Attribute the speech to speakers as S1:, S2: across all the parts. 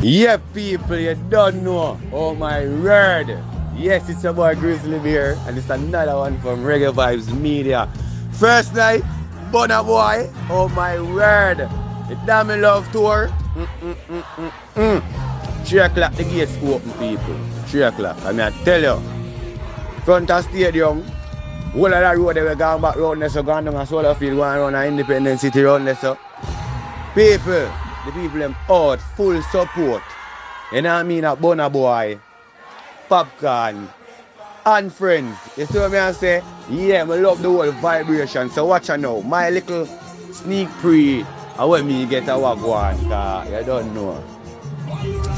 S1: Yeah, people, you don't know. Oh my word. Yes, it's your boy Gryzzly Bear, and it's another one from Reggae Vibes Media. First night, BURNA boy. Oh my word. The Damn Love Tour. 3 o'clock the gates open, people. 3 o'clock. I mean, I tell you, front of stadium, all of that road they were going back round there, so going down a solar field, going around an Independent City round there, so. People, the people them out, full support. You know what I mean? A BURNA boy, POPCAAN, and friends. You see what I say? Yeah, I love the whole vibration. So watch out now. My little sneak pre, I want me get a wagwan, cause you don't know.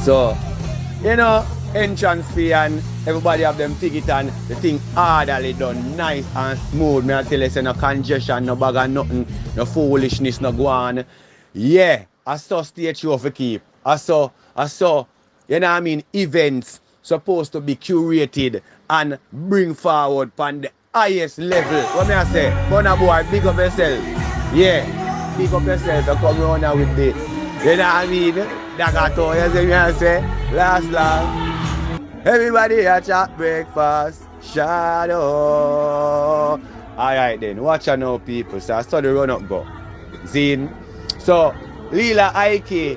S1: So, you know, entrance fee and everybody have them ticket and the thing orderly done, nice and smooth. Me I tell you, say no congestion, no bag of nothing, no foolishness, no go on. Yeah, I saw stage show for keep. I saw, you know what I mean, events supposed to be curated and bring forward on the highest level. What me I say? BURNA boy, big up yourself. Yeah, big up yourself and come around here with the, you know what I mean? That got all, you see me I say? Last. Everybody at chat breakfast. Shadow. Alright then, watch out now people. So I saw the run up go. Zine. So, LILA IKE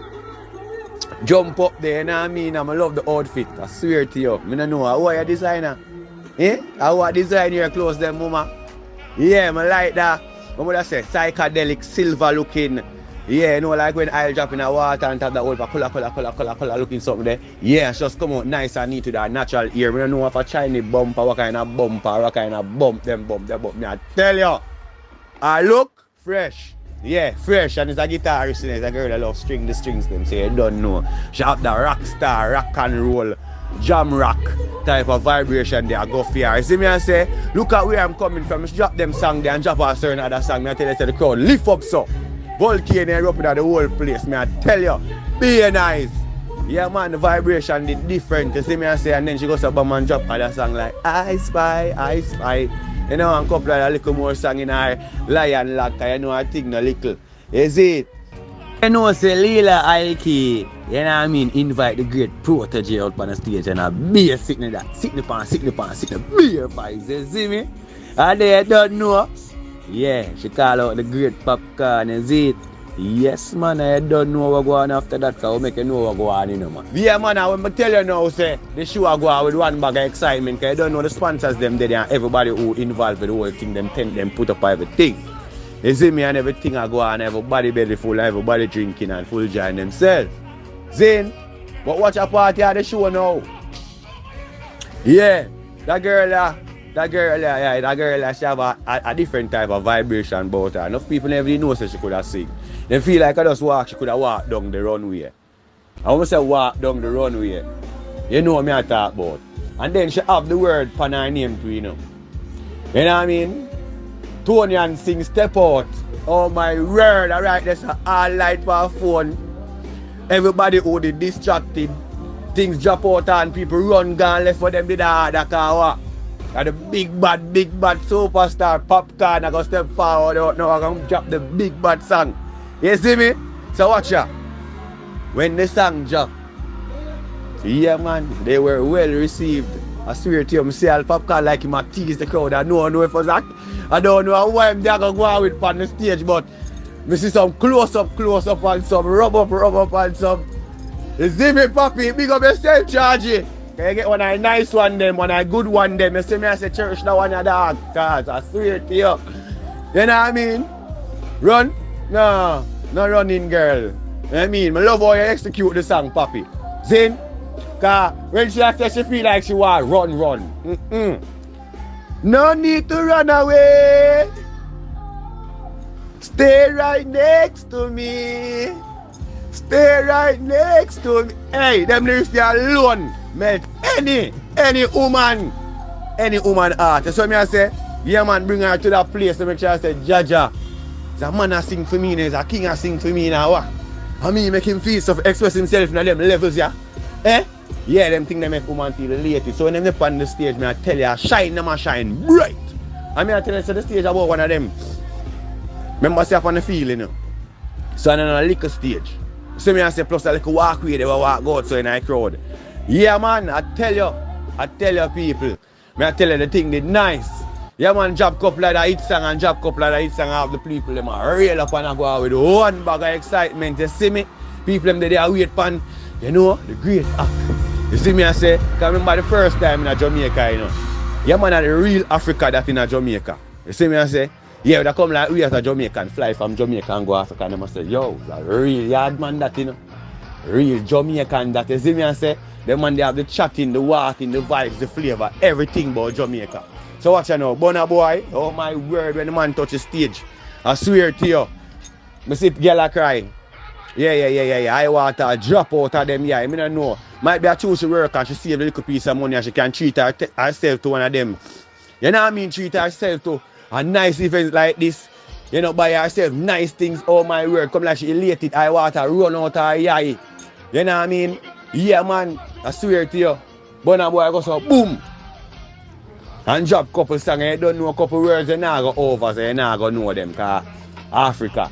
S1: jump up there, you know what I mean? I love the outfit, I swear to you. I don't know, how are you designer? Eh? How are you design your clothes then, mama? Yeah, I like that. What would I say? Psychedelic, silver looking. Yeah, you know, like when I'll drop in the water and have that whole color looking something there. Yeah, it's just come out nice and neat to that natural ear. We don't know if a Chinese bumper, what kind of bumper, what kind of bump, but me I tell you, I look fresh. Yeah, fresh, and it's a guitarist, it's a girl that loves the strings them, so you don't know. She have the rock star, rock and roll, jam rock type of vibration there, go for her. You see me I say, look at where I'm coming from, she drop them song there and drop a certain other song, me I tell you, the crowd, lift up so. Volcano up in the whole place, me I tell you, be nice. Yeah man, the vibration is different, you see me I say, and then she goes up and drop other song like, I spy. You know, and couple of a little more song in our Lion Lock, you know, I think no little. Is it? You know, say LILA IKE, you know what I mean, invite the great protege out on the stage and a beer sitting there, sitting beer vibes, you see me? And they don't know. Yeah, she call out the great POPCAAN, is it? Yes man, I don't know what go on after that, so I'll make you know what go on, you know man. Yeah man, I will tell you now, say, the show go on with one bag of excitement, because I don't know the sponsors them there and everybody who involved with the whole thing, them tent them put up everything. You see me and everything I go on, everybody belly full, everybody drinking and full join themselves. Zin, but watch a party at the show now. Yeah, that girl, she have a different type of vibration about her. Enough people never know so she could have sing. They feel like I just walk, she could have walked down the runway. I want to say walk down the runway. You know what I talk about. And then she have the word on her name too, you know. You know what I mean? TONI-ANN SINGH step out. Oh my word, alright, there's all light for a phone. Everybody who did distracted. Things drop out and people run gone left for them did the harder car. And the big bad superstar POPCAAN I go step forward out now, I gonna drop the big bad song. You see me? So watch ya. When the song drop, yeah man, they were well received. I swear to you, I see all POPCAAN like him a tease the crowd. I don't know if it's that. I don't know why I'm there gonna go on with on the stage, but I see some close up and some rub up and some. You see me, Papi? Big up yourself, Chargy. Can you get one of a nice one them, one of a good one them? You see me, I say church that one of dog. Cause I swear to you. You know what I mean? Run? No running girl. You know what I mean? I love how you execute the song, Papi. Zin? Cause when she says she feel like she want run. No need to run away. Stay right next to me. Stay right next to me. Hey, them lyrics they alone melt any woman heart. That's what me I say. Yeah man, bring her to that place to make sure I say Jaja. There's a man a sing for me, there's a king a sing for me now. What? I mean make him feel so express himself in them levels, yeah. Eh? Yeah, them thing they make woman feel related. So when them up on the stage, me I tell you, shine them a shine bright. I mean I tell you, so the stage about one of them. Remember say up on the field, you know. So I'm on a liquor stage. See me I say plus a little walkway they will walk out so in a crowd. Yeah man, I tell you people. I tell you the thing did nice. Yeah man, drop couple of the hit song and drop couple of the hit song have the people them are real up and I go out with one bag of excitement. You see me? People them they are wait pan, you know, the great act. You see me I say, I remember the first time in Jamaica, you know. Yeah man, the real Africa that in Jamaica. You see me I say, yeah, they come like we as a Jamaican, fly from Jamaica and go Africa and they must say, yo, that real yard man that, you know. Real Jamaican that, you see me I say, the man they have the chatting, the walking, the vibes, the flavor, everything about Jamaica. So watch you know, Burna boy, oh my word, when the man touch the stage, I swear to you, I see girl a crying. Yeah. I want to drop out of them, yeah. I don't know. Might be a choose to work and she save a little piece of money and she can treat herself to one of them. You know what I mean? Treat herself to a nice event like this. You know, buy herself nice things. Oh my word, come like she elated. I want to run out of her eye. You know what I mean? Yeah, man. I swear to you. Burna boy go so boom. And drop couple songs. You don't know a couple words. You not go over. So you not go know them. Because Africa.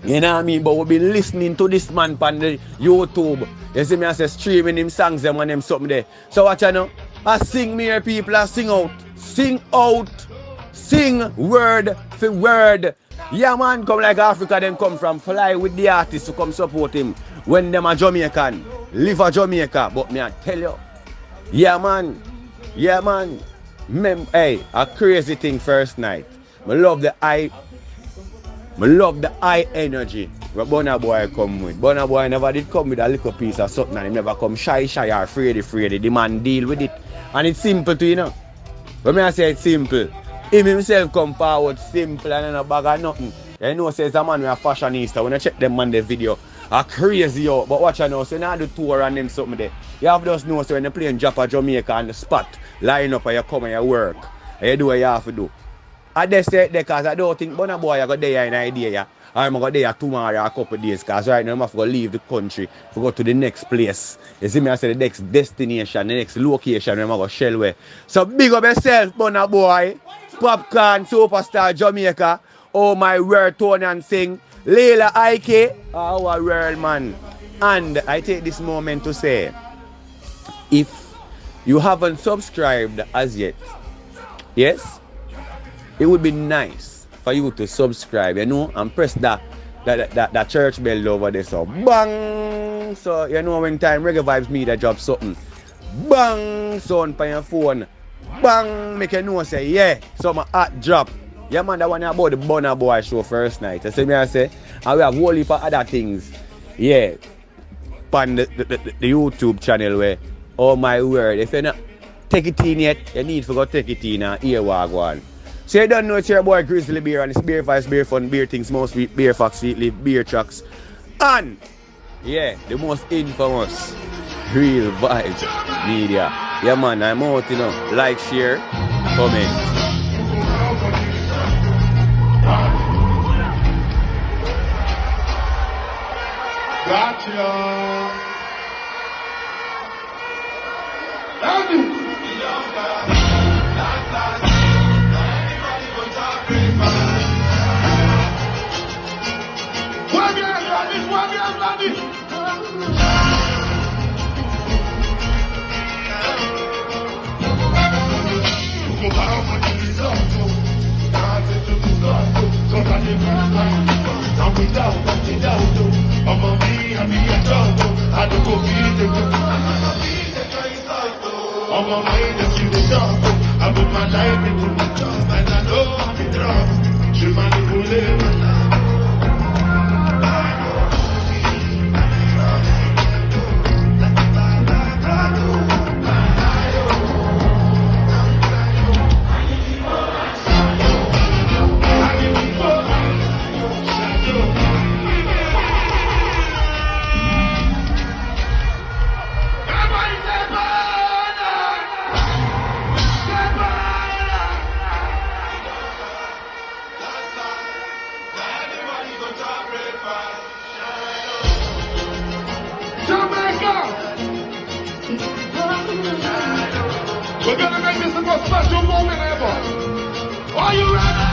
S1: You know what I mean? But we've been listening to this man on the YouTube. You see me I say streaming him songs them and them something there. So watch you know. I sing me here people. I sing out. Sing out. Sing word for word. Yeah man, come like Africa them come from. Fly with the artists to come support him. When them a Jamaican. Live a Jamaica. But me I tell you. Yeah man. Hey, a crazy thing first night. I love the high energy what Burna boy come with. Burna boy never did come with a little piece of something and he never come shy or afraid. The man deal with it. And it's simple to you know. When I say it's simple, him himself come forward simple and in a bag of nothing. You know says a man with a fashionista. When I check them on the video, a crazy out. But watch I know, so now the tour and them something there. You have just know so when the plane drop at Jamaica on the spot, line up and you come and you work. And you do what you have to do. I just say that because I don't think Burna boy I got there in idea. Yeah. I'm going to go there tomorrow or a couple of days because right now I'm going to leave the country to go to the next place. You see me I say the next destination, the next location I'm going to go shell way. So big up yourself, Burna boy. POPCAAN, superstar Jamaica. Oh my word, TONI-ANN SINGH. LILA IKE, our world man. And I take this moment to say, if you haven't subscribed as yet, yes, it would be nice for you to subscribe, you know, and press that church bell over there. So bang! So you know when time Reggae Vibes Media drop something, bang! Sound on your phone, bang! Make you know say yeah, something hot drop. Yeah man, that one about the Burna boy show first night. You see me I say, and we have whole heap of other things. Yeah. On the YouTube channel where, oh my word, if you not take it in yet, you need to go take it in and hear what go on. So you don't know it's your boy Gryzzly Bear and it's Bear Vibes, Bear Fun, Bear Things, mostly Bear Facts, Live, Bear Tracks. And, yeah, the most infamous Real Vibes Media. Yeah man, I'm out, you know. Like, share, comment.
S2: Gotcha. On my mind, I see the dark. I put my life into the job, and I know I'm in trouble. Je manipule my life. We're gonna make this the most special moment ever. Are you ready?